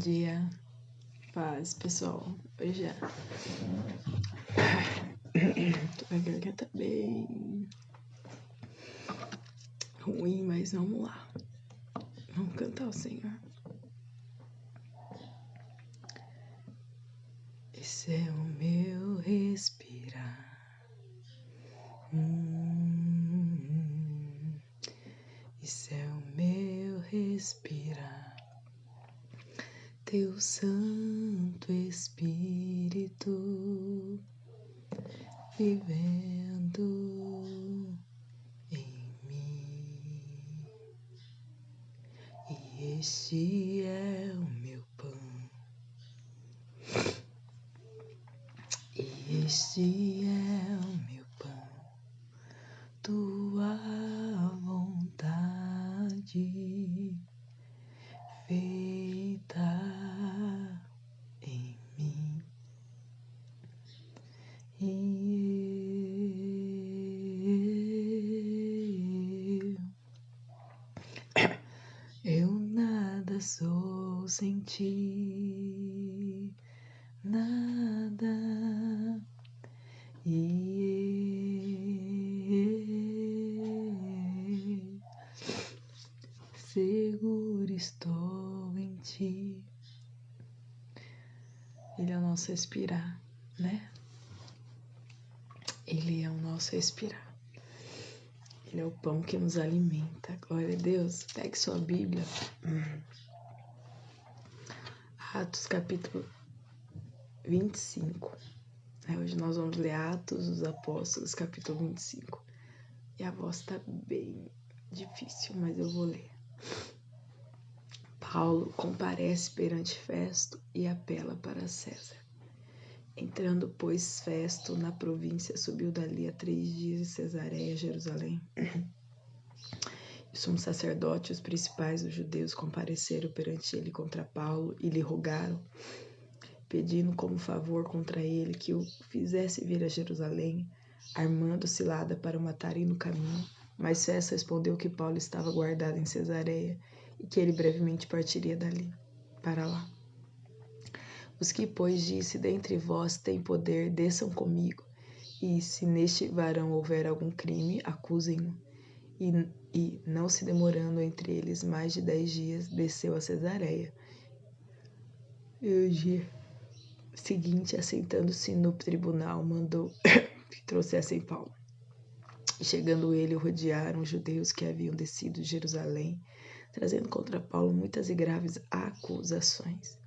dia, paz, pessoal. Hoje é. Tô com a garganta bem ruim, mas vamos lá. Vamos cantar ao Senhor. Esse é o meu respirar. Esse é o meu respirar. Teu Santo Espírito vivendo em mim. E este é o meu pão. E este é o meu pão. Tua vontade feita em mim. E eu nada sou sem ti, nada. Seguro estou em ti. Ele é o nosso respirar, né? Ele é o nosso respirar. Ele é o pão que nos alimenta. Glória a Deus. Pegue sua Bíblia. Atos capítulo 25. Hoje nós vamos ler Atos dos Apóstolos, capítulo 25. E a voz está bem difícil, mas eu vou ler. Paulo comparece perante Festo e apela para César. Entrando, pois, Festo na província, subiu dali a 3 dias de Cesareia a Jerusalém. O sumo sacerdote e os principais dos judeus compareceram perante ele contra Paulo e lhe rogaram, pedindo como favor contra ele que o fizesse vir a Jerusalém, armando cilada para o matarem no caminho. Mas Festo respondeu que Paulo estava guardado em Cesareia e que ele brevemente partiria dali para lá. Os que, pois, disse, dentre vós tem poder, desçam comigo, e se neste varão houver algum crime, acusem-no. E, não se demorando entre eles mais de 10 dias, desceu a Cesareia. E o dia seguinte, assentando-se no tribunal, mandou que trouxessem Paulo. E chegando ele, o rodearam os judeus que haviam descido de Jerusalém, trazendo contra Paulo muitas e graves acusações,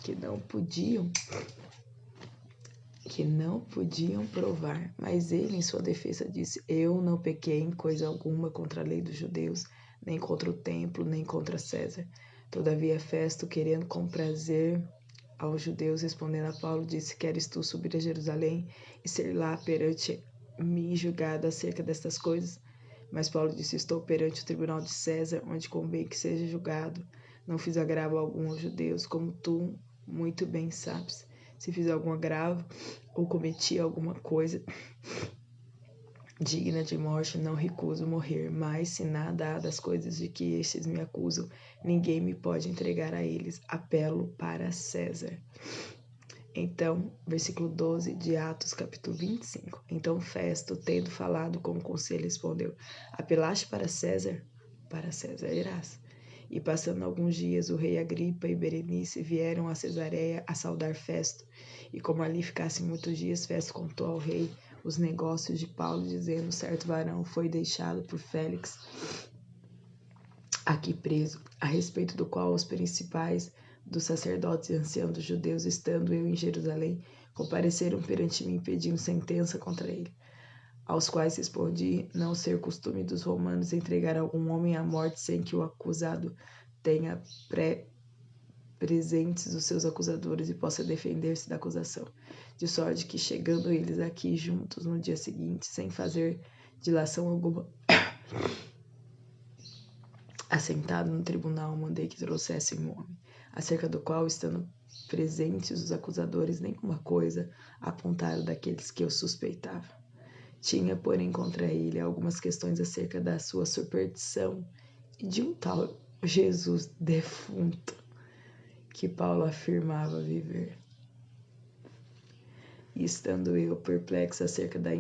que não podiam provar, mas ele em sua defesa disse: eu não pequei em coisa alguma contra a lei dos judeus, nem contra o templo, nem contra César. Todavia Festo, querendo comprazer aos judeus, respondendo a Paulo, disse: queres tu subir a Jerusalém e ser lá perante mim julgado acerca destas coisas? Mas Paulo disse: estou perante o tribunal de César, onde convém que seja julgado. Não fiz agravo algum aos judeus, como tu muito bem sabes. Se fiz algum agravo ou cometi alguma coisa digna de morte, não recuso morrer. Mas se nada há das coisas de que estes me acusam, ninguém me pode entregar a eles. Apelo para César. Então, versículo 12 de Atos, capítulo 25. Então Festo, tendo falado com o conselho, respondeu: apelaste para César? Para César irás. E passando alguns dias, o rei Agripa e Berenice vieram a Cesareia a saudar Festo. E como ali ficassem muitos dias, Festo contou ao rei os negócios de Paulo, dizendo: certo varão foi deixado por Félix aqui preso, a respeito do qual os principais dos sacerdotes e anciãos dos judeus, estando eu em Jerusalém, compareceram perante mim pedindo sentença contra ele. Aos quais respondi não ser costume dos romanos entregar algum homem à morte sem que o acusado tenha presentes os seus acusadores e possa defender-se da acusação. De sorte que, chegando eles aqui juntos no dia seguinte, sem fazer dilação alguma, assentado no tribunal, mandei que trouxessem um homem, acerca do qual, estando presentes os acusadores, nenhuma coisa apontaram daqueles que eu suspeitava. Tinha, porém, contra ele algumas questões acerca da sua superstição e de um tal Jesus defunto, que Paulo afirmava viver. E estando eu perplexo acerca da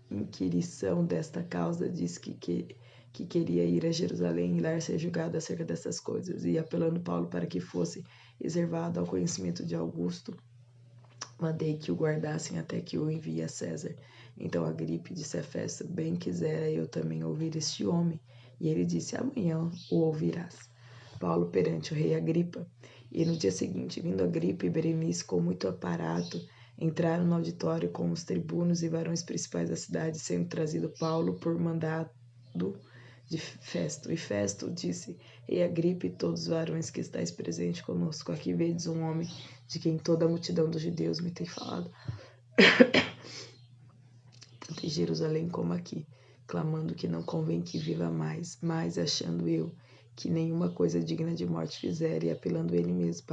inquirição desta causa, disse que queria ir a Jerusalém e lá ser julgado acerca dessas coisas, e apelando Paulo para que fosse reservado ao conhecimento de Augusto, mandei que o guardassem até que o envie a César. Então Agripe disse a Festo: bem quisera eu também ouvir este homem. E ele disse: amanhã o ouvirás. Paulo perante o rei Agripa. E no dia seguinte, vindo Agripa e Berenice com muito aparato, entraram no auditório com os tribunos e varões principais da cidade, sendo trazido Paulo por mandado de Festo. E Festo disse: Rei Agripa e todos os varões que estáis presentes conosco, aqui vedes um homem de quem toda a multidão dos judeus me tem falado, tanto em Jerusalém como aqui, clamando que não convém que viva mais, mas achando eu que nenhuma coisa digna de morte fizera, e apelando ele mesmo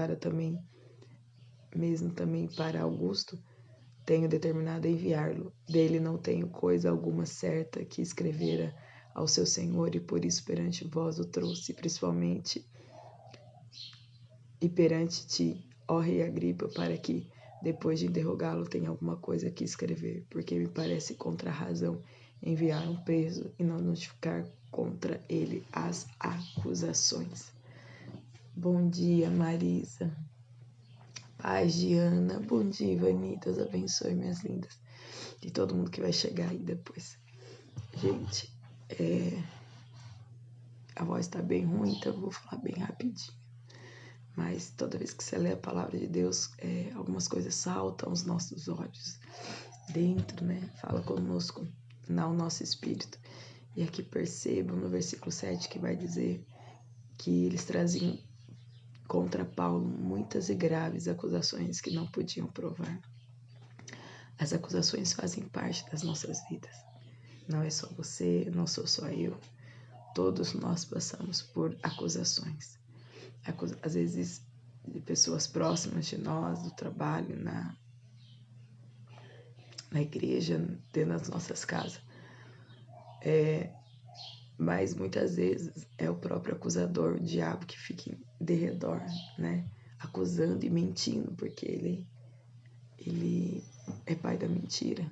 também para Augusto, tenho determinado enviá-lo. Dele não tenho coisa alguma certa que escrevera ao seu senhor, e por isso perante vós o trouxe, principalmente e perante ti, ó rei Agripa, para que, depois de interrogá-lo, tenha alguma coisa que escrever, porque me parece contra a razão enviar um preso e não notificar contra ele as acusações. Bom dia, Marisa. Paz, Diana. Bom dia, Ivani. Deus abençoe, minhas lindas. E todo mundo que vai chegar aí depois. Gente, a voz tá bem ruim, então eu vou falar bem rapidinho. Mas toda vez que você lê a palavra de Deus, algumas coisas saltam aos nossos olhos dentro, né? Fala conosco, no nosso espírito. E aqui percebam no versículo 7 que vai dizer que eles traziam contra Paulo muitas e graves acusações que não podiam provar. As acusações fazem parte das nossas vidas. Não é só você, não sou só eu. Todos nós passamos por acusações. Às vezes de pessoas próximas de nós, do trabalho, na igreja, dentro das nossas casas. Mas muitas vezes é o próprio acusador, o diabo, que fica de redor, né? Acusando e mentindo, porque ele é pai da mentira.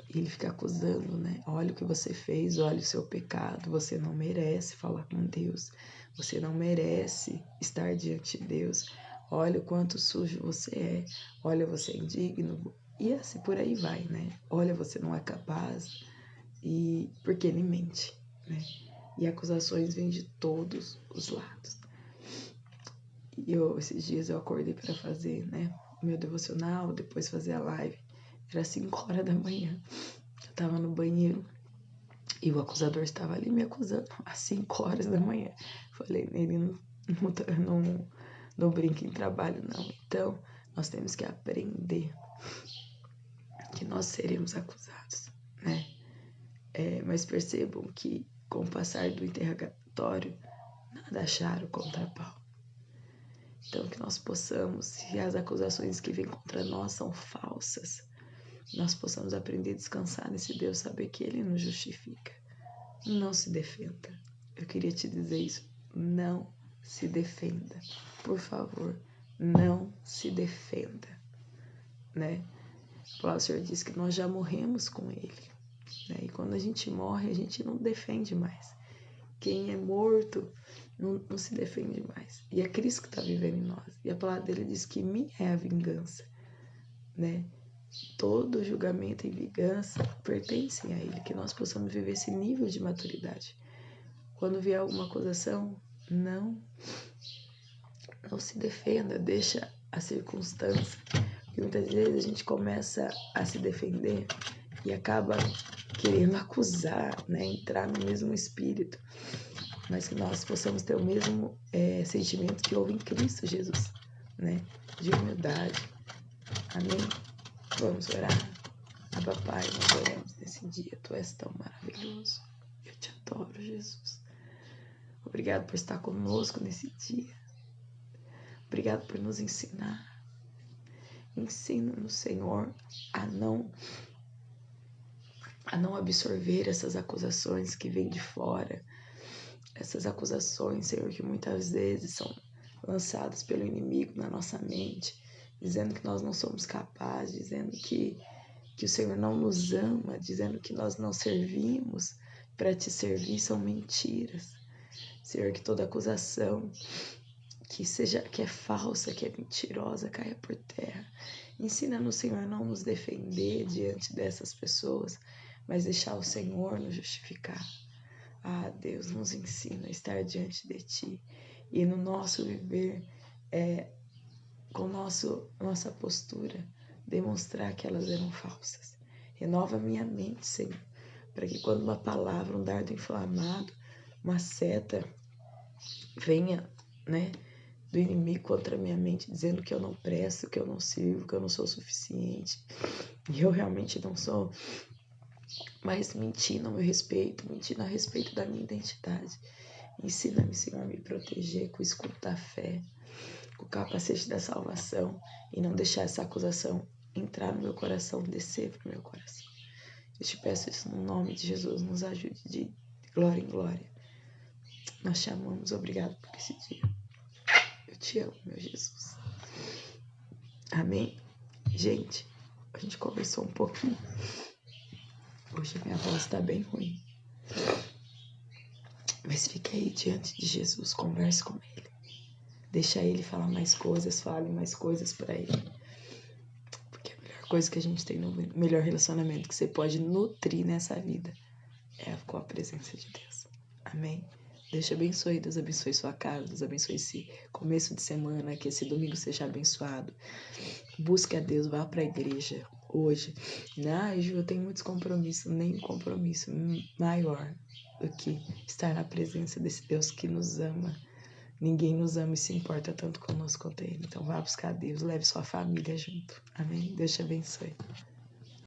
Ele fica acusando, né? Olha o que você fez, olha o seu pecado, você não merece falar com Deus, você não merece estar diante de Deus, olha o quanto sujo você é, olha, você é indigno, e assim por aí vai, né? Olha, você não é capaz, e porque ele mente, né? E acusações vêm de todos os lados. E esses dias eu acordei para fazer, né, o meu devocional, depois fazer a live. Era 5 horas da manhã. Eu estava no banheiro e o acusador estava ali me acusando às 5 horas da manhã. Falei, ele não brinca em trabalho, não. Então, nós temos que aprender que nós seremos acusados, né? Mas percebam que, com o passar do interrogatório, nada acharam contra Paulo. Então, que nós possamos, se as acusações que vêm contra nós são falsas, nós possamos aprender a descansar nesse Deus, saber que Ele nos justifica. Não se defenda. Eu queria te dizer isso. Não se defenda. Por favor, não se defenda. Né? O Senhor diz que nós já morremos com Ele. Né? E quando a gente morre, a gente não defende mais. Quem é morto não se defende mais. E é Cristo que está vivendo em nós. E a palavra dele diz que minha é a vingança. Né? Todo julgamento e vingança pertencem a Ele, que nós possamos viver esse nível de maturidade. Quando vier alguma acusação, não se defenda, deixa a circunstância. Porque muitas vezes a gente começa a se defender e acaba querendo acusar, né? Entrar no mesmo espírito. Mas que nós possamos ter o mesmo sentimento que houve em Cristo Jesus, né? De humildade. Amém? Vamos orar. Papai, nós oramos nesse dia. Tu és tão maravilhoso. Eu te adoro, Jesus. Obrigado por estar conosco nesse dia. Obrigado por nos ensinar. Ensina-nos, Senhor, a não absorver essas acusações que vêm de fora. Essas acusações, Senhor, que muitas vezes são lançados pelo inimigo na nossa mente, dizendo que nós não somos capazes, dizendo que o Senhor não nos ama, dizendo que nós não servimos para te servir, são mentiras. Senhor, que toda acusação que é falsa, que é mentirosa, caia por terra. Ensina-nos, Senhor, a não nos defender diante dessas pessoas, mas deixar o Senhor nos justificar. Ah, Deus, nos ensina a estar diante de Ti e no nosso viver, com nossa postura, demonstrar que elas eram falsas. Renova minha mente, Senhor, para que quando uma palavra, um dardo inflamado, uma seta venha, do inimigo contra a minha mente, dizendo que eu não presto, que eu não sirvo, que eu não sou suficiente, e eu realmente não sou, mas mentindo a meu respeito, mentindo a respeito da minha identidade. Ensina-me, Senhor, a me proteger com o escudo da fé, com o capacete da salvação, e não deixar essa acusação entrar no meu coração, descer para o meu coração. Eu te peço isso no nome de Jesus, nos ajude de glória em glória. Nós te amamos, obrigado por esse dia. Eu te amo, meu Jesus. Amém? Gente, a gente conversou um pouquinho. Hoje a minha voz está bem ruim. Mas fique aí diante de Jesus, converse com Ele. Deixa Ele falar mais coisas, fale mais coisas para Ele. Porque a melhor coisa que a gente tem no melhor relacionamento que você pode nutrir nessa vida é com a presença de Deus. Amém? Deus te abençoe, Deus abençoe sua casa, Deus abençoe esse começo de semana, que esse domingo seja abençoado. Busque a Deus, vá para a igreja hoje. Ju, eu tenho muitos compromissos, nem compromisso maior do que estar na presença desse Deus que nos ama. Ninguém nos ama e se importa tanto conosco quanto Ele. Então vá buscar Deus, leve sua família junto. Amém? Deus te abençoe.